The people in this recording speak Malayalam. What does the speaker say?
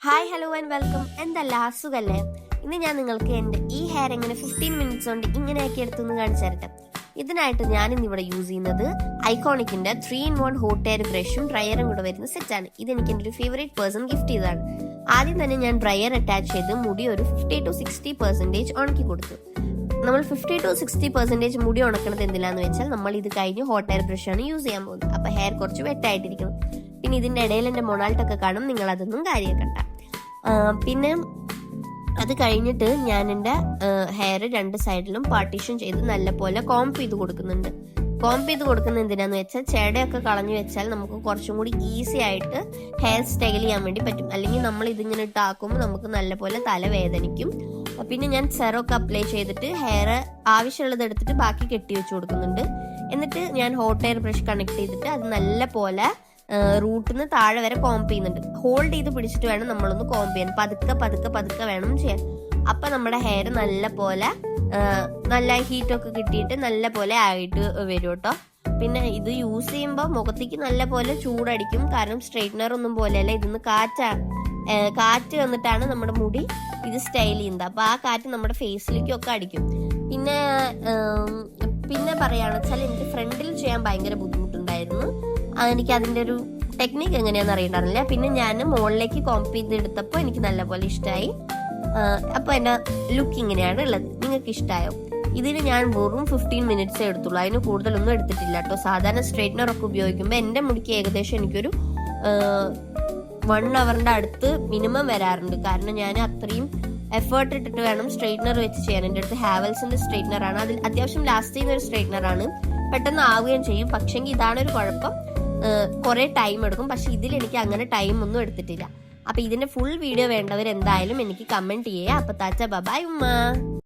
Hi hello and welcome. എന്തല്ല സുഖല്ലേ? ഇന്ന് ഞാൻ നിങ്ങൾക്ക് എൻ്റെ ഈ ഹെയർ എങ്ങനെ 15 മിനിറ്റ്സ് കൊണ്ട് ഇങ്ങനെയാക്കി എടുത്തെന്ന് കാണിച്ചു തരട്ടെ. ഇതിനായിട്ട് ഞാൻ ഇന്നിവിടെ യൂസ് ചെയ്യുന്നത് ഐക്കോണിക്കിന്റെ 3-in-1 ഹോട്ട് എയർ ബ്രഷും ഡ്രയറും കൂടെ വരുന്ന സെറ്റാണ്. ഇതെനിക്ക് എൻ്റെ ഒരു ഫേവറേറ്റ് പേഴ്സൺ ഗിഫ്റ്റ് ചെയ്തതാണ്. ആദ്യം തന്നെ ഞാൻ ഡ്രയർ അറ്റാച്ച് ചെയ്ത് മുടി ഒരു 50-60% ഉണക്കി കൊടുത്തു. നമ്മൾ 50-60% മുടി ഉണക്കണത് എന്തിനാന്ന് വെച്ചാൽ നമ്മൾ ഇത് കഴിഞ്ഞ് ഹോട്ട് എയർ ബ്രഷാണ് യൂസ് ചെയ്യാൻ പോകുന്നത്. അപ്പൊ ഹെയർ കുറച്ച് വെറ്റായിട്ടിരിക്കണം. പിന്നെ ഇതിന്റെ ഇടയിൽ എൻ്റെ മൊണാൾട്ടൊക്കെ കാണും, നിങ്ങൾ അതൊന്നും കാര്യമാക്കണ്ട. പിന്നെ അത് കഴിഞ്ഞിട്ട് ഞാൻ എൻ്റെ ഹെയർ രണ്ട് സൈഡിലും പാർട്ടീഷൻ ചെയ്ത് നല്ലപോലെ കോംപ് ചെയ്ത് കൊടുക്കുന്നുണ്ട്. കോംപ് ചെയ്ത് കൊടുക്കുന്നത് എന്തിനാന്ന് വെച്ചാൽ ചെടയൊക്കെ കളഞ്ഞു വെച്ചാൽ നമുക്ക് കുറച്ചും കൂടി ഈസി ആയിട്ട് ഹെയർ സ്റ്റൈൽ ചെയ്യാൻ വേണ്ടി പറ്റും. അല്ലെങ്കിൽ നമ്മൾ ഇതിങ്ങനെ ഇട്ടാക്കുമ്പോൾ നമുക്ക് നല്ലപോലെ തലവേദനിക്കും. പിന്നെ ഞാൻ സെറൊക്കെ അപ്ലൈ ചെയ്തിട്ട് ഹെയർ ആവശ്യമുള്ളത് എടുത്തിട്ട് ബാക്കി കെട്ടി വെച്ച് കൊടുക്കുന്നുണ്ട്. എന്നിട്ട് ഞാൻ ഹോട്ട് എയർ ബ്രഷ് കണക്ട് ചെയ്തിട്ട് അത് നല്ലപോലെ റൂട്ടിൽ നിന്ന് താഴെ വരെ കോംപ് ചെയ്യുന്നുണ്ട്. ഹോൾഡ് ചെയ്ത് പിടിച്ചിട്ട് വേണം നമ്മളൊന്ന് കോംപ് ചെയ്യാൻ. പതുക്കെ പതുക്കെ പതുക്കെ വേണം ചെയ്യാൻ. അപ്പൊ നമ്മുടെ ഹെയർ നല്ല ഹീറ്റൊക്കെ കിട്ടിയിട്ട് നല്ല പോലെ ആയിട്ട് വരും കേട്ടോ. പിന്നെ ഇത് യൂസ് ചെയ്യുമ്പോൾ മുഖത്തേക്ക് നല്ല പോലെ ചൂടടിക്കും. കാരണം സ്ട്രെയിറ്റ്നർ ഒന്നും പോലെയല്ല, ഇതിന്ന് കാറ്റ് വന്നിട്ടാണ് നമ്മുടെ മുടി ഇത് സ്റ്റൈൽ ചെയ്യുന്നത്. അപ്പൊ ആ കാറ്റ് നമ്മുടെ ഫേസിലേക്കൊക്കെ അടിക്കും. പിന്നെ പറയാന്ന് വെച്ചാൽ എനിക്ക് ഫ്രണ്ടിൽ ചെയ്യാൻ ഭയങ്കര ബുദ്ധിമുട്ടുണ്ടായിരുന്നു. എനിക്ക് അതിന്റെ ഒരു ടെക്നിക്ക് എങ്ങനെയാണെന്ന് അറിയണ്ടായിരുന്നില്ല. പിന്നെ ഞാൻ മുകളിലേക്ക് കോംപ് ചെയ്തെടുത്തപ്പോൾ എനിക്ക് നല്ലപോലെ ഇഷ്ടമായി. അപ്പോൾ എൻ്റെ ലുക്ക് ഇങ്ങനെയാണ് ഉള്ളത്. നിങ്ങൾക്ക് ഇഷ്ടമായോ? ഇതിന് ഞാൻ വെറും 15 മിനിറ്റ്സേ എടുത്തുള്ളൂ, അതിന് കൂടുതലൊന്നും എടുത്തിട്ടില്ല കേട്ടോ. സാധാരണ സ്ട്രെയിറ്റ്നർ ഒക്കെ ഉപയോഗിക്കുമ്പോൾ എൻ്റെ മുടിക്ക് ഏകദേശം എനിക്കൊരു 1 അവറിന്റെ അടുത്ത് മിനിമം വരാറുണ്ട്. കാരണം ഞാൻ അത്രയും എഫേർട്ട് ഇട്ടിട്ട് വേണം സ്ട്രെയിറ്റ്നർ വെച്ച് ചെയ്യാൻ. എൻ്റെ അടുത്ത് ഹാവൽസിന്റെ സ്ട്രെയിറ്റ്നർ ആണ്. അതിൽ അത്യാവശ്യം ലാസ്റ്റ് ചെയ്യുന്ന ഒരു സ്ട്രെയിറ്റ്നർ ആണ്, പെട്ടെന്ന് ആവുകയും ചെയ്യും. പക്ഷെങ്കിൽ ഇതാണ് ഒരു കുഴപ്പം, കുറെ ടൈം എടുക്കും. പക്ഷെ ഇതിൽ എനിക്ക് അങ്ങനെ ടൈം ഒന്നും എടുത്തിട്ടില്ല. അപ്പൊ ഇതിന്റെ ഫുൾ വീഡിയോ വേണ്ടവർ എന്തായാലും എനിക്ക് കമന്റ് ചെയ്യുക. അപ്പൊ താച്ച ബൈ ഉമ്മ.